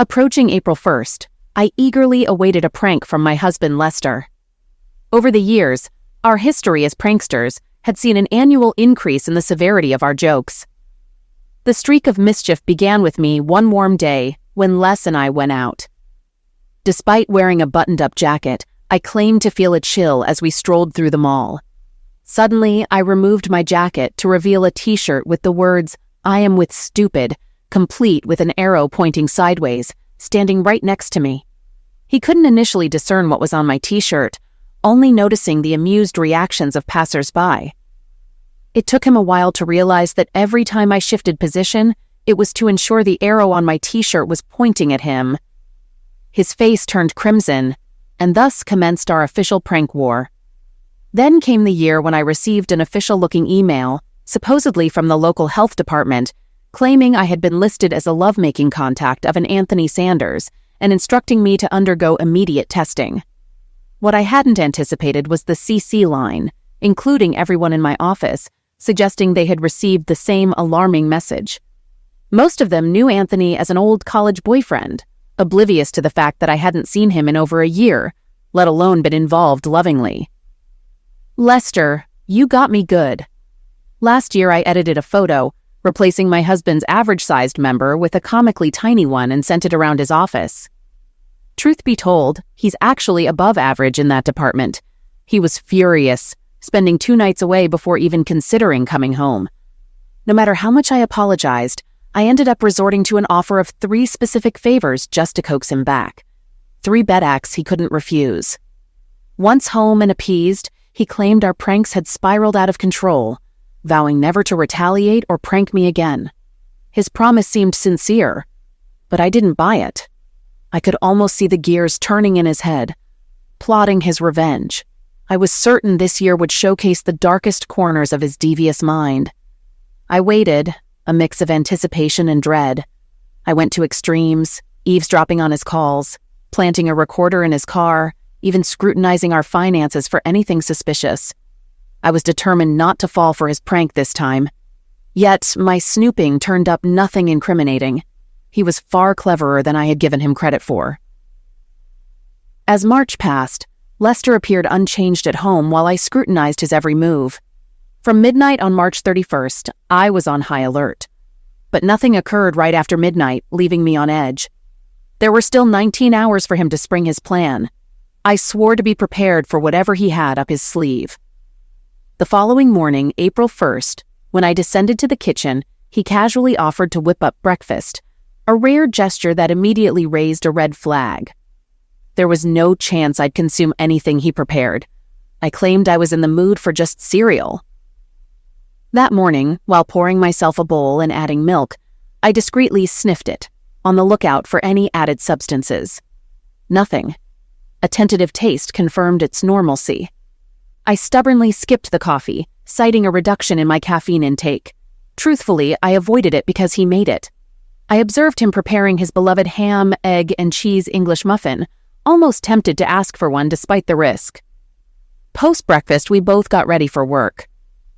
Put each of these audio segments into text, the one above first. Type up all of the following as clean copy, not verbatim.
Approaching April 1st, I eagerly awaited a prank from my husband Lester. Over the years, our history as pranksters had seen an annual increase in the severity of our jokes. The streak of mischief began with me one warm day when Les and I went out. Despite wearing a buttoned-up jacket, I claimed to feel a chill as we strolled through the mall. Suddenly, I removed my jacket to reveal a t-shirt with the words, "I am with stupid," complete with an arrow pointing sideways, standing right next to me. He couldn't initially discern what was on my t-shirt, only noticing the amused reactions of passers-by. It took him a while to realize that every time I shifted position, it was to ensure the arrow on my t-shirt was pointing at him. His face turned crimson, and thus commenced our official prank war. Then came the year when I received an official-looking email, supposedly from the local health department, claiming I had been listed as a lovemaking contact of an Anthony Sanders and instructing me to undergo immediate testing. What I hadn't anticipated was the CC line, including everyone in my office, suggesting they had received the same alarming message. Most of them knew Anthony as an old college boyfriend, oblivious to the fact that I hadn't seen him in over a year, let alone been involved lovingly. Lester, you got me good. Last year I edited a photo, replacing my husband's average-sized member with a comically tiny one and sent it around his office. Truth be told, he's actually above average in that department. He was furious, spending 2 nights away before even considering coming home. No matter how much I apologized, I ended up resorting to an offer of 3 specific favors just to coax him back. 3 bed acts he couldn't refuse. Once home and appeased, he claimed our pranks had spiraled out of control, vowing never to retaliate or prank me again. His promise seemed sincere, but I didn't buy it. I could almost see the gears turning in his head, plotting his revenge. I was certain this year would showcase the darkest corners of his devious mind. I waited, a mix of anticipation and dread. I went to extremes, eavesdropping on his calls, planting a recorder in his car, even scrutinizing our finances for anything suspicious. I was determined not to fall for his prank this time. Yet, my snooping turned up nothing incriminating. He was far cleverer than I had given him credit for. As March passed, Lester appeared unchanged at home while I scrutinized his every move. From midnight on March 31st, I was on high alert. But nothing occurred right after midnight, leaving me on edge. There were still 19 hours for him to spring his plan. I swore to be prepared for whatever he had up his sleeve. The following morning, April 1st, when I descended to the kitchen, he casually offered to whip up breakfast, a rare gesture that immediately raised a red flag. There was no chance I'd consume anything he prepared. I claimed I was in the mood for just cereal. That morning, while pouring myself a bowl and adding milk, I discreetly sniffed it, on the lookout for any added substances. Nothing. A tentative taste confirmed its normalcy. I stubbornly skipped the coffee, citing a reduction in my caffeine intake. Truthfully, I avoided it because he made it. I observed him preparing his beloved ham, egg, and cheese English muffin, almost tempted to ask for one despite the risk. Post-breakfast, we both got ready for work.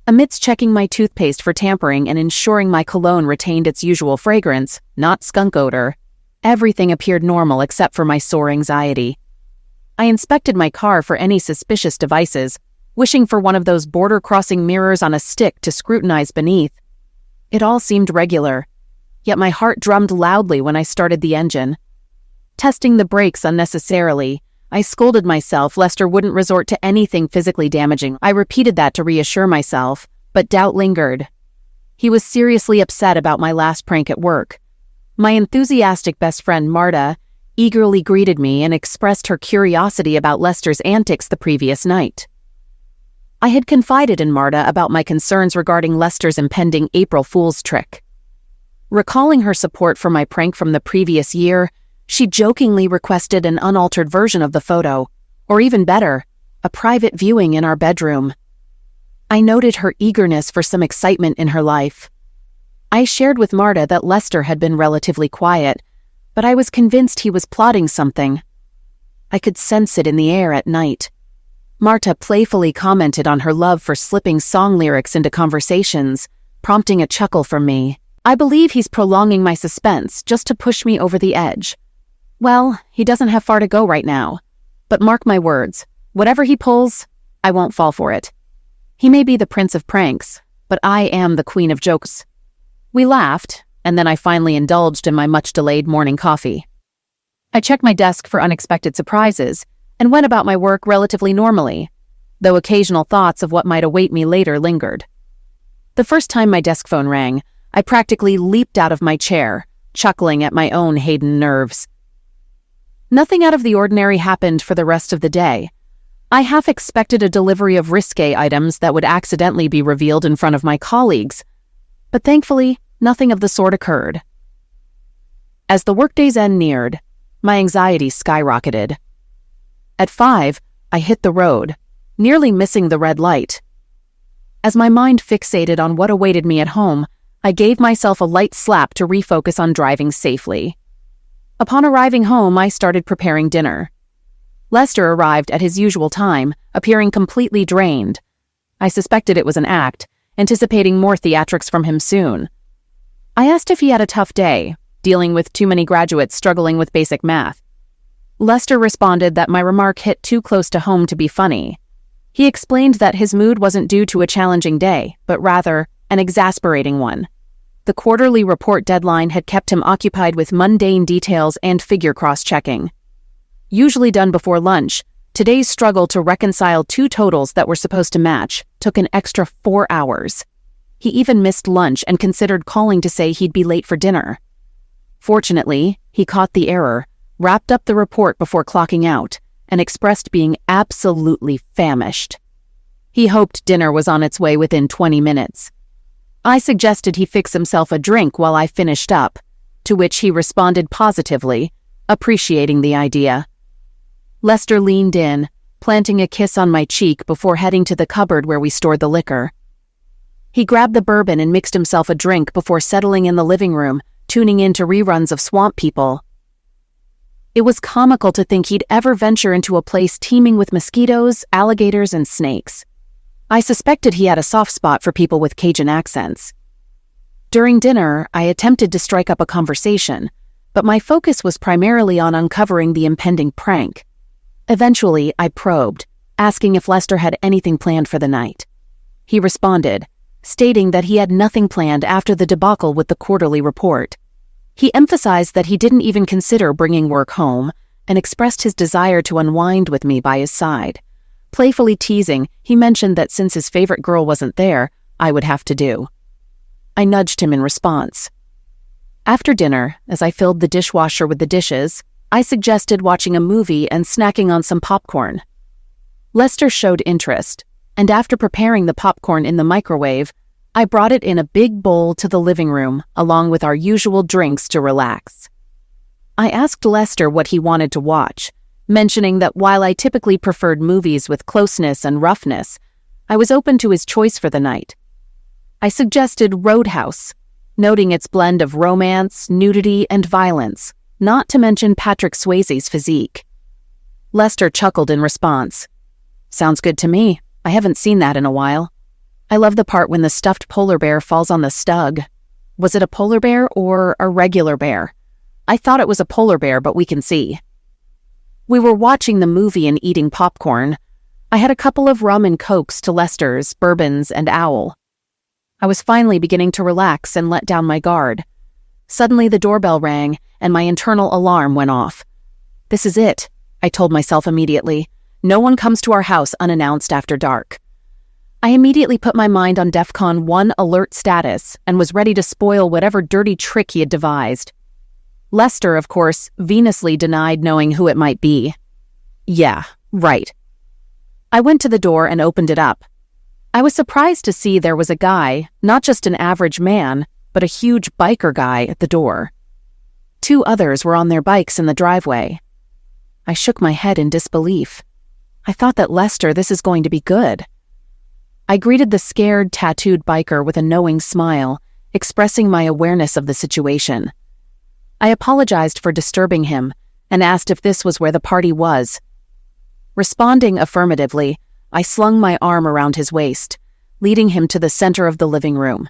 Amidst checking my toothpaste for tampering and ensuring my cologne retained its usual fragrance, not skunk odor, everything appeared normal except for my sore anxiety. I inspected my car for any suspicious devices, wishing for one of those border-crossing mirrors on a stick to scrutinize beneath. It all seemed regular, yet my heart drummed loudly when I started the engine. Testing the brakes unnecessarily, I scolded myself Lester wouldn't resort to anything physically damaging. I repeated that to reassure myself, but doubt lingered. He was seriously upset about my last prank at work. My enthusiastic best friend Marta eagerly greeted me and expressed her curiosity about Lester's antics the previous night. I had confided in Marta about my concerns regarding Lester's impending April Fool's trick. Recalling her support for my prank from the previous year, she jokingly requested an unaltered version of the photo, or even better, a private viewing in our bedroom. I noted her eagerness for some excitement in her life. I shared with Marta that Lester had been relatively quiet, but I was convinced he was plotting something. I could sense it in the air at night. Marta playfully commented on her love for slipping song lyrics into conversations, prompting a chuckle from me. I believe he's prolonging my suspense just to push me over the edge, Well, he doesn't have far to go right now. But mark my words, whatever he pulls, I won't fall for it. He may be the prince of pranks, but I am the queen of jokes. We laughed, and then I finally indulged in my much-delayed morning coffee. I checked my desk for unexpected surprises and went about my work relatively normally, though occasional thoughts of what might await me later lingered. The first time my desk phone rang, I practically leaped out of my chair, chuckling at my own Hayden nerves. Nothing out of the ordinary happened for the rest of the day. I half expected a delivery of risque items that would accidentally be revealed in front of my colleagues, but thankfully, nothing of the sort occurred. As the workday's end neared, my anxiety skyrocketed. At 5, I hit the road, nearly missing the red light. As my mind fixated on what awaited me at home, I gave myself a light slap to refocus on driving safely. Upon arriving home, I started preparing dinner. Lester arrived at his usual time, appearing completely drained. I suspected it was an act, anticipating more theatrics from him soon. I asked if he had a tough day, dealing with too many graduates struggling with basic math. Lester responded that my remark hit too close to home to be funny. He explained that his mood wasn't due to a challenging day, but rather an exasperating one. The quarterly report deadline had kept him occupied with mundane details and figure cross-checking. Usually done before lunch, today's struggle to reconcile two totals that were supposed to match took an extra 4 hours. He even missed lunch and considered calling to say he'd be late for dinner. Fortunately, he caught the error, wrapped up the report before clocking out, and expressed being absolutely famished. He hoped dinner was on its way within 20 minutes. I suggested he fix himself a drink while I finished up, to which he responded positively, appreciating the idea. Lester leaned in, planting a kiss on my cheek before heading to the cupboard where we stored the liquor. He grabbed the bourbon and mixed himself a drink before settling in the living room, tuning in to reruns of Swamp People. It was comical to think he'd ever venture into a place teeming with mosquitoes, alligators, and snakes. I suspected he had a soft spot for people with Cajun accents. During dinner, I attempted to strike up a conversation, but my focus was primarily on uncovering the impending prank. Eventually, I probed, asking if Lester had anything planned for the night. He responded, stating that he had nothing planned after the debacle with the quarterly report. He emphasized that he didn't even consider bringing work home and expressed his desire to unwind with me by his side. Playfully teasing, he mentioned that since his favorite girl wasn't there, I would have to do. I nudged him in response. After dinner, as I filled the dishwasher with the dishes, I suggested watching a movie and snacking on some popcorn. Lester showed interest, and after preparing the popcorn in the microwave, I brought it in a big bowl to the living room, along with our usual drinks to relax. I asked Lester what he wanted to watch, mentioning that while I typically preferred movies with closeness and roughness, I was open to his choice for the night. I suggested Roadhouse, noting its blend of romance, nudity, and violence, not to mention Patrick Swayze's physique. Lester chuckled in response. Sounds good to me. I haven't seen that in a while. I love the part when the stuffed polar bear falls on the stug. Was it a polar bear or a regular bear? I thought it was a polar bear, but we can see. We were watching the movie and eating popcorn. I had a couple of rum and cokes to Lester's, bourbons, and Owl. I was finally beginning to relax and let down my guard. Suddenly the doorbell rang, and my internal alarm went off. This is it, I told myself immediately. No one comes to our house unannounced after dark. I immediately put my mind on DEFCON 1 alert status and was ready to spoil whatever dirty trick he had devised. Lester, of course, venously denied knowing who it might be. Yeah, right. I went to the door and opened it up. I was surprised to see there was a guy, not just an average man, but a huge biker guy at the door. 2 others were on their bikes in the driveway. I shook my head in disbelief. I thought that Lester, this is going to be good. I greeted the scared, tattooed biker with a knowing smile, expressing my awareness of the situation. I apologized for disturbing him and asked if this was where the party was. Responding affirmatively, I slung my arm around his waist, leading him to the center of the living room.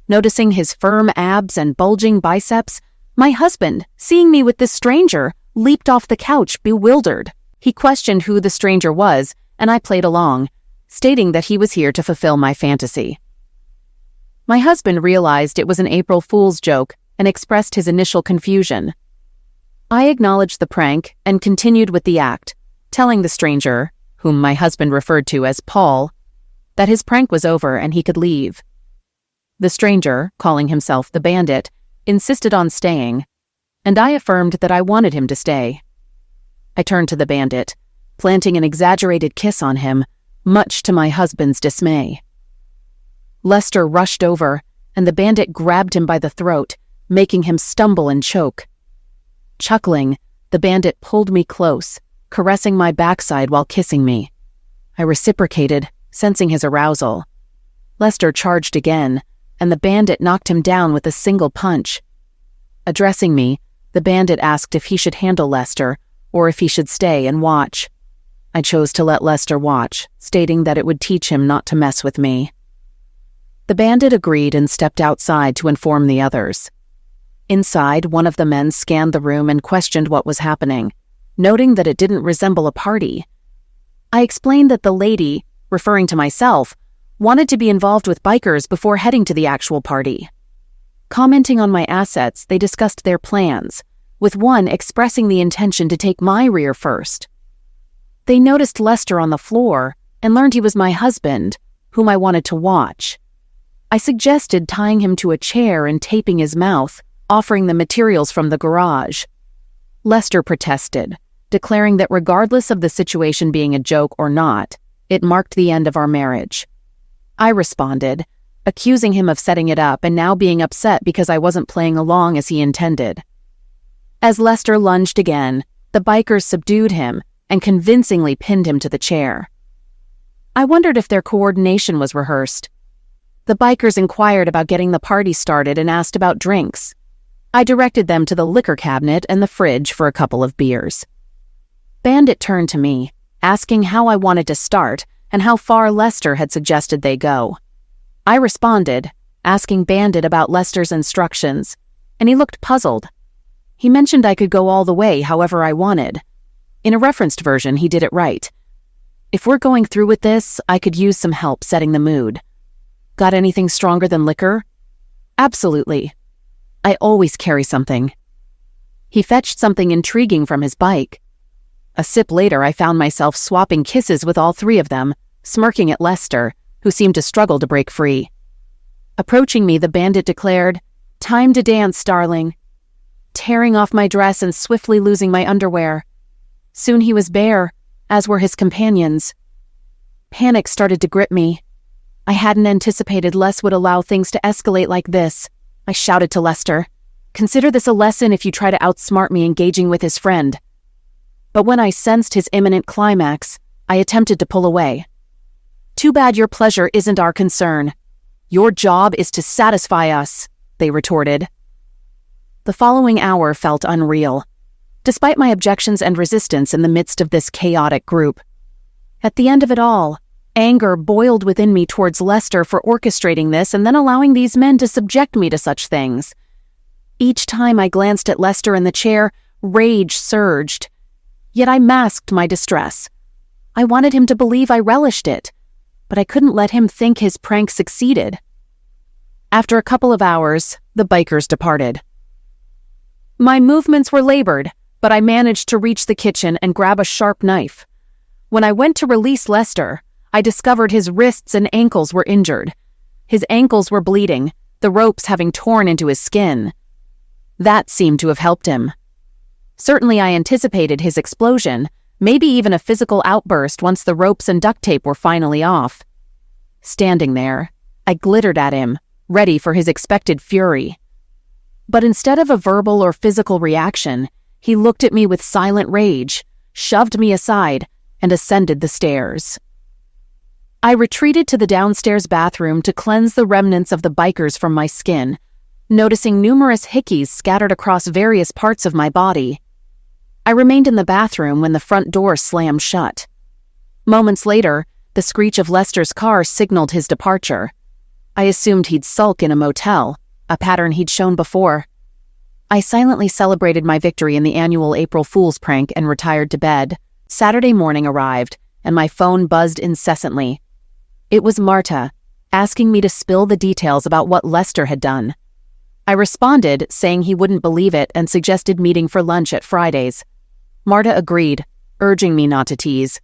Noticing his firm abs and bulging biceps, my husband, seeing me with this stranger, leaped off the couch, bewildered. He questioned who the stranger was, and I played along, stating that he was here to fulfill my fantasy. My husband realized it was an April Fool's joke and expressed his initial confusion. I acknowledged the prank and continued with the act, telling the stranger, whom my husband referred to as Paul, that his prank was over and he could leave. The stranger, calling himself the Bandit, insisted on staying, and I affirmed that I wanted him to stay. I turned to the Bandit, planting an exaggerated kiss on him, much to my husband's dismay. Lester rushed over, and the Bandit grabbed him by the throat, making him stumble and choke. Chuckling, the Bandit pulled me close, caressing my backside while kissing me. I reciprocated, sensing his arousal. Lester charged again, and the Bandit knocked him down with a single punch. Addressing me, the Bandit asked if he should handle Lester or if he should stay and watch. I chose to let Lester watch, stating that it would teach him not to mess with me. The Bandit agreed and stepped outside to inform the others. Inside, one of the men scanned the room and questioned what was happening, noting that it didn't resemble a party. I explained that the lady, referring to myself, wanted to be involved with bikers before heading to the actual party. Commenting on my assets, they discussed their plans, with one expressing the intention to take my rear first. They noticed Lester on the floor and learned he was my husband, whom I wanted to watch. I suggested tying him to a chair and taping his mouth, offering the materials from the garage. Lester protested, declaring that regardless of the situation being a joke or not, it marked the end of our marriage. I responded, accusing him of setting it up and now being upset because I wasn't playing along as he intended. As Lester lunged again, the bikers subdued him and convincingly pinned him to the chair. I wondered if their coordination was rehearsed. The bikers inquired about getting the party started and asked about drinks. I directed them to the liquor cabinet and the fridge for a couple of beers. Bandit turned to me, asking how I wanted to start and how far Lester had suggested they go. I responded, asking Bandit about Lester's instructions, and he looked puzzled. He mentioned I could go all the way however I wanted. In a referenced version, he did it right. If we're going through with this, I could use some help setting the mood. Got anything stronger than liquor? Absolutely. I always carry something. He fetched something intriguing from his bike. A sip later, I found myself swapping kisses with all three of them, smirking at Lester, who seemed to struggle to break free. Approaching me, the Bandit declared, "Time to dance, darling," tearing off my dress and swiftly losing my underwear. Soon he was bare, as were his companions. Panic started to grip me. I hadn't anticipated Les would allow things to escalate like this. I shouted to Lester, "Consider this a lesson if you try to outsmart me engaging with his friend." But when I sensed his imminent climax, I attempted to pull away. "Too bad your pleasure isn't our concern. Your job is to satisfy us," they retorted. The following hour felt unreal, despite my objections and resistance in the midst of this chaotic group. At the end of it all, anger boiled within me towards Lester for orchestrating this and then allowing these men to subject me to such things. Each time I glanced at Lester in the chair, rage surged. Yet I masked my distress. I wanted him to believe I relished it, but I couldn't let him think his prank succeeded. After a couple of hours, the bikers departed. My movements were labored, but I managed to reach the kitchen and grab a sharp knife. When I went to release Lester, I discovered his wrists and ankles were injured. His ankles were bleeding, the ropes having torn into his skin. That seemed to have helped him. Certainly I anticipated his explosion, maybe even a physical outburst once the ropes and duct tape were finally off. Standing there, I glittered at him, ready for his expected fury. But instead of a verbal or physical reaction, he looked at me with silent rage, shoved me aside, and ascended the stairs. I retreated to the downstairs bathroom to cleanse the remnants of the bikers from my skin, noticing numerous hickeys scattered across various parts of my body. I remained in the bathroom when the front door slammed shut. Moments later, the screech of Lester's car signaled his departure. I assumed he'd sulk in a motel, a pattern he'd shown before. I silently celebrated my victory in the annual April Fool's prank and retired to bed. Saturday morning arrived, and my phone buzzed incessantly. It was Marta, asking me to spill the details about what Lester had done. I responded, saying he wouldn't believe it and suggested meeting for lunch at Fridays. Marta agreed, urging me not to tease.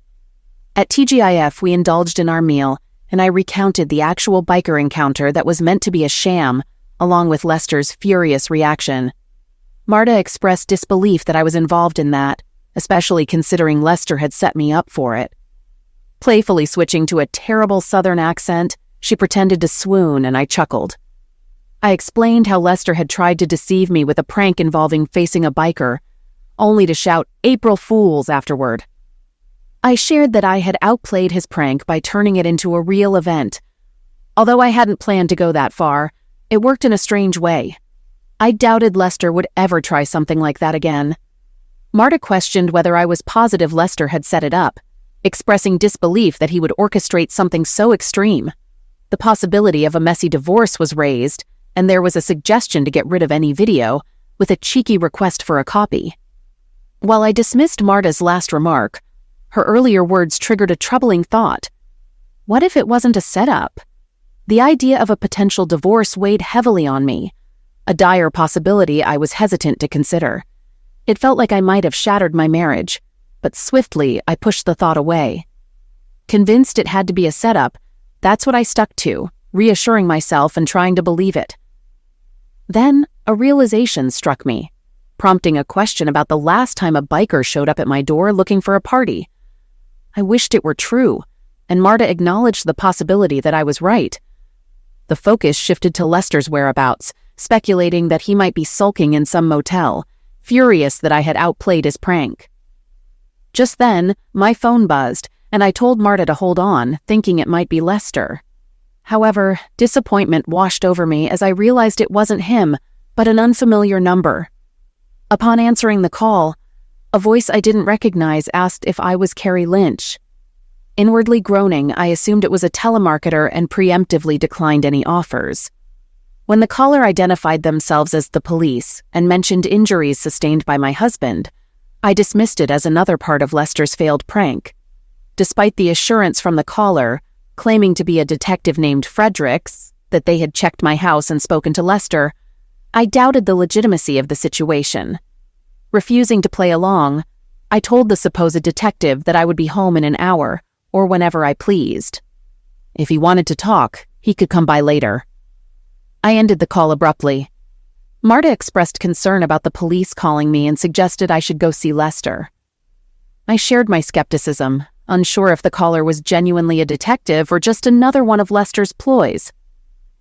At TGIF, we indulged in our meal, and I recounted the actual biker encounter that was meant to be a sham, along with Lester's furious reaction. Marta expressed disbelief that I was involved in that, especially considering Lester had set me up for it. Playfully switching to a terrible Southern accent, she pretended to swoon, and I chuckled. I explained how Lester had tried to deceive me with a prank involving facing a biker, only to shout April Fools afterward. I shared that I had outplayed his prank by turning it into a real event. Although I hadn't planned to go that far, it worked in a strange way. I doubted Lester would ever try something like that again. Marta questioned whether I was positive Lester had set it up, expressing disbelief that he would orchestrate something so extreme. The possibility of a messy divorce was raised, and there was a suggestion to get rid of any video, with a cheeky request for a copy. While I dismissed Marta's last remark, her earlier words triggered a troubling thought. What if it wasn't a setup? The idea of a potential divorce weighed heavily on me, a dire possibility I was hesitant to consider. It felt like I might have shattered my marriage, but swiftly I pushed the thought away. Convinced it had to be a setup, that's what I stuck to, reassuring myself and trying to believe it. Then a realization struck me, prompting a question about the last time a biker showed up at my door looking for a party. I wished it were true, and Marta acknowledged the possibility that I was right. The focus shifted to Lester's whereabouts, speculating that he might be sulking in some motel, furious that I had outplayed his prank. Just then, my phone buzzed, and I told Marta to hold on, thinking it might be Lester. However, disappointment washed over me as I realized it wasn't him, but an unfamiliar number. Upon answering the call, a voice I didn't recognize asked if I was Carrie Lynch. Inwardly groaning, I assumed it was a telemarketer and preemptively declined any offers. When the caller identified themselves as the police and mentioned injuries sustained by my husband, I dismissed it as another part of Lester's failed prank. Despite the assurance from the caller, claiming to be a detective named Fredericks, that they had checked my house and spoken to Lester, I doubted the legitimacy of the situation. Refusing to play along, I told the supposed detective that I would be home in an hour, or whenever I pleased. If he wanted to talk, he could come by later. I ended the call abruptly. Marta expressed concern about the police calling me and suggested I should go see Lester. I shared my skepticism, unsure if the caller was genuinely a detective or just another one of Lester's ploys.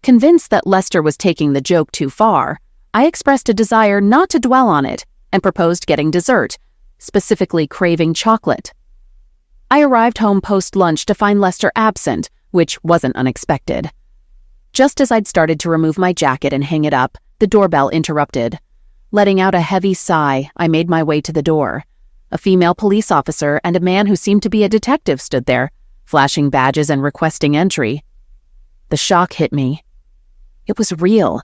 Convinced that Lester was taking the joke too far, I expressed a desire not to dwell on it and proposed getting dessert, specifically craving chocolate. I arrived home post-lunch to find Lester absent, which wasn't unexpected. Just as I'd started to remove my jacket and hang it up, the doorbell interrupted. Letting out a heavy sigh, I made my way to the door. A female police officer and a man who seemed to be a detective stood there, flashing badges and requesting entry. The shock hit me. It was real,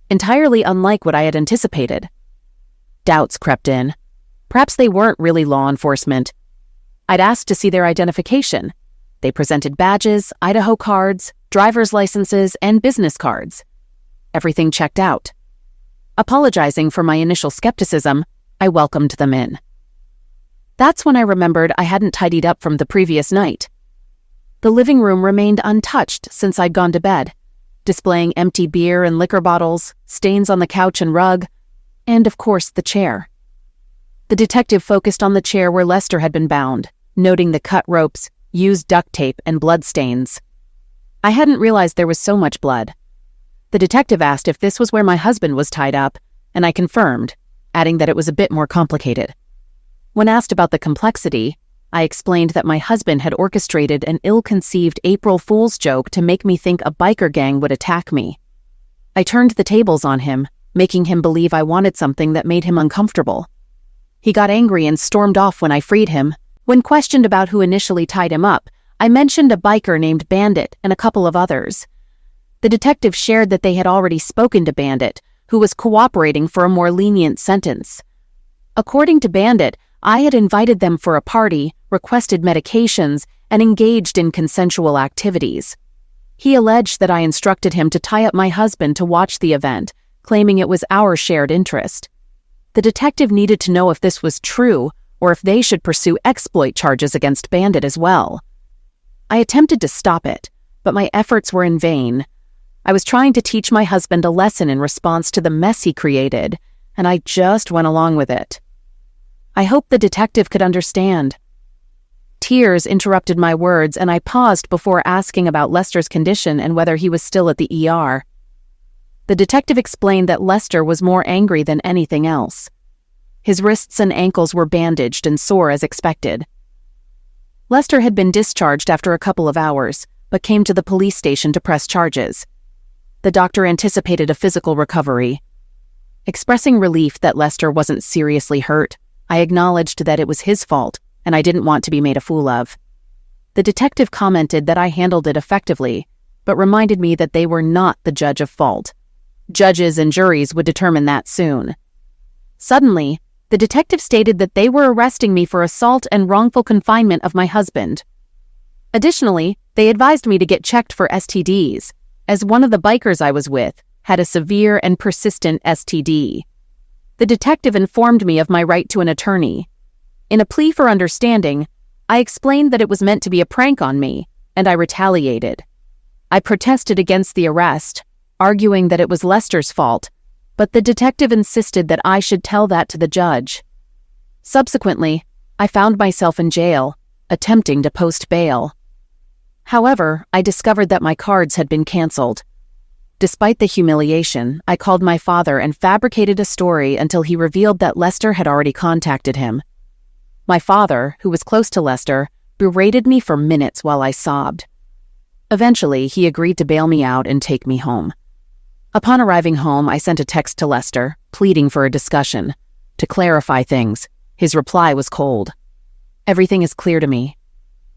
entirely unlike what I had anticipated. Doubts crept in. Perhaps they weren't really law enforcement. I'd asked to see their identification. They presented badges, Idaho cards, driver's licenses, and business cards. Everything checked out. Apologizing for my initial skepticism, I welcomed them in. That's when I remembered I hadn't tidied up from the previous night. The living room remained untouched since I'd gone to bed, displaying empty beer and liquor bottles, stains on the couch and rug, and of course the chair. The detective focused on the chair where Lester had been bound, noting the cut ropes, used duct tape, and blood stains. I hadn't realized there was so much blood. The detective asked if this was where my husband was tied up, and I confirmed, adding that it was a bit more complicated. When asked about the complexity, I explained that my husband had orchestrated an ill-conceived April Fool's joke to make me think a biker gang would attack me. I turned the tables on him, making him believe I wanted something that made him uncomfortable. He got angry and stormed off when I freed him. When questioned about who initially tied him up, I mentioned a biker named Bandit and a couple of others. The detective shared that they had already spoken to Bandit, who was cooperating for a more lenient sentence. According to Bandit, I had invited them for a party, requested medications, and engaged in consensual activities. He alleged that I instructed him to tie up my husband to watch the event, claiming it was our shared interest. The detective needed to know if this was true or if they should pursue exploit charges against Bandit as well. I attempted to stop it, but my efforts were in vain. I was trying to teach my husband a lesson in response to the mess he created, and I just went along with it. I hoped the detective could understand. Tears interrupted my words, and I paused before asking about Lester's condition and whether he was still at the ER. The detective explained that Lester was more angry than anything else. His wrists and ankles were bandaged and sore as expected. Lester had been discharged after a couple of hours, but came to the police station to press charges. The doctor anticipated a physical recovery. Expressing relief that Lester wasn't seriously hurt, I acknowledged that it was his fault, and I didn't want to be made a fool of. The detective commented that I handled it effectively, but reminded me that they were not the judge of fault. Judges and juries would determine that soon. Suddenly, the detective stated that they were arresting me for assault and wrongful confinement of my husband. Additionally, they advised me to get checked for STDs, as one of the bikers I was with had a severe and persistent STD. The detective informed me of my right to an attorney. In a plea for understanding, I explained that it was meant to be a prank on me, and I retaliated. I protested against the arrest, arguing that it was Lester's fault, but the detective insisted that I should tell that to the judge. Subsequently, I found myself in jail, attempting to post bail. However, I discovered that my cards had been canceled. Despite the humiliation, I called my father and fabricated a story until he revealed that Lester had already contacted him. My father, who was close to Lester, berated me for minutes while I sobbed. Eventually, he agreed to bail me out and take me home. Upon arriving home, I sent a text to Lester, pleading for a discussion. To clarify things, his reply was cold. "Everything is clear to me.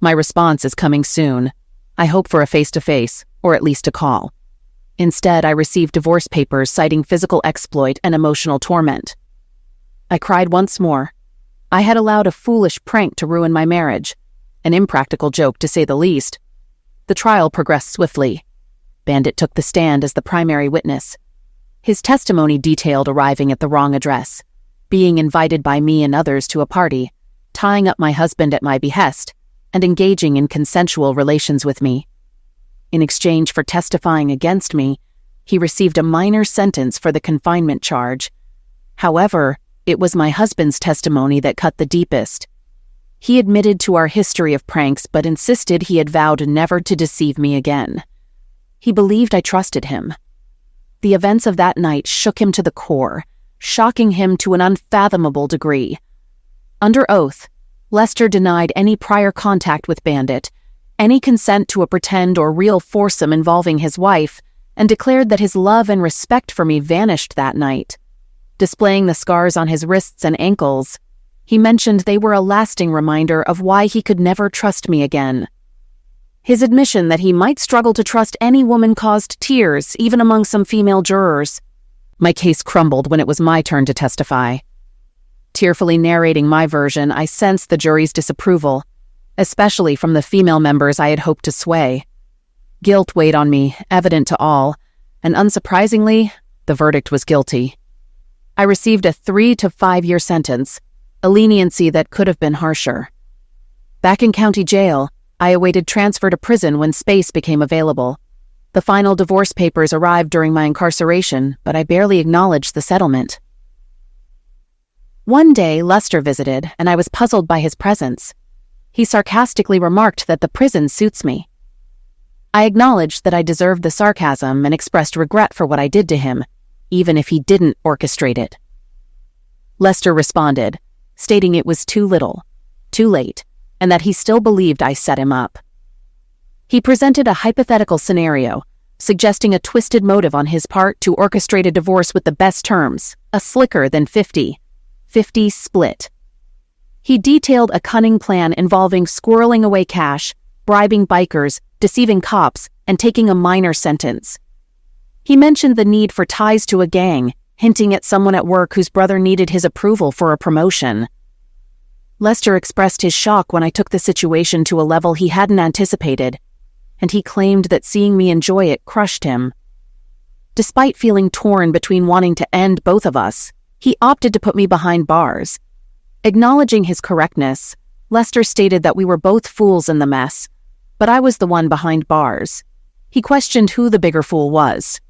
My response is coming soon. I hope for a face-to-face, or at least a call." Instead, I received divorce papers citing physical exploit and emotional torment. I cried once more. I had allowed a foolish prank to ruin my marriage, an impractical joke to say the least. The trial progressed swiftly. Bandit took the stand as the primary witness. His testimony detailed arriving at the wrong address, being invited by me and others to a party, tying up my husband at my behest, and engaging in consensual relations with me. In exchange for testifying against me, he received a minor sentence for the confinement charge. However, it was my husband's testimony that cut the deepest. He admitted to our history of pranks but insisted he had vowed never to deceive me again. He believed I trusted him. The events of that night shook him to the core, shocking him to an unfathomable degree. Under oath, Lester denied any prior contact with Bandit, any consent to a pretend or real foursome involving his wife, and declared that his love and respect for me vanished that night. Displaying the scars on his wrists and ankles, he mentioned they were a lasting reminder of why he could never trust me again. His admission that he might struggle to trust any woman caused tears, even among some female jurors. My case crumbled when it was my turn to testify. Tearfully narrating my version, I sensed the jury's disapproval, especially from the female members I had hoped to sway. Guilt weighed on me, evident to all, and unsurprisingly, the verdict was guilty. I received a 3 to 5 year sentence, a leniency that could have been harsher. Back in county jail, I awaited transfer to prison when space became available. The final divorce papers arrived during my incarceration, but I barely acknowledged the settlement. One day, Lester visited, and I was puzzled by his presence. He sarcastically remarked that the prison suits me. I acknowledged that I deserved the sarcasm and expressed regret for what I did to him, even if he didn't orchestrate it. Lester responded, stating it was too little, too late, and that he still believed I set him up. He presented a hypothetical scenario, suggesting a twisted motive on his part to orchestrate a divorce with the best terms, a slicker than 50-50 split. He detailed a cunning plan involving squirreling away cash, bribing bikers, deceiving cops, and taking a minor sentence. He mentioned the need for ties to a gang, hinting at someone at work whose brother needed his approval for a promotion. Lester expressed his shock when I took the situation to a level he hadn't anticipated, and he claimed that seeing me enjoy it crushed him. Despite feeling torn between wanting to end both of us, he opted to put me behind bars. Acknowledging his correctness, Lester stated that we were both fools in the mess, but I was the one behind bars. He questioned who the bigger fool was.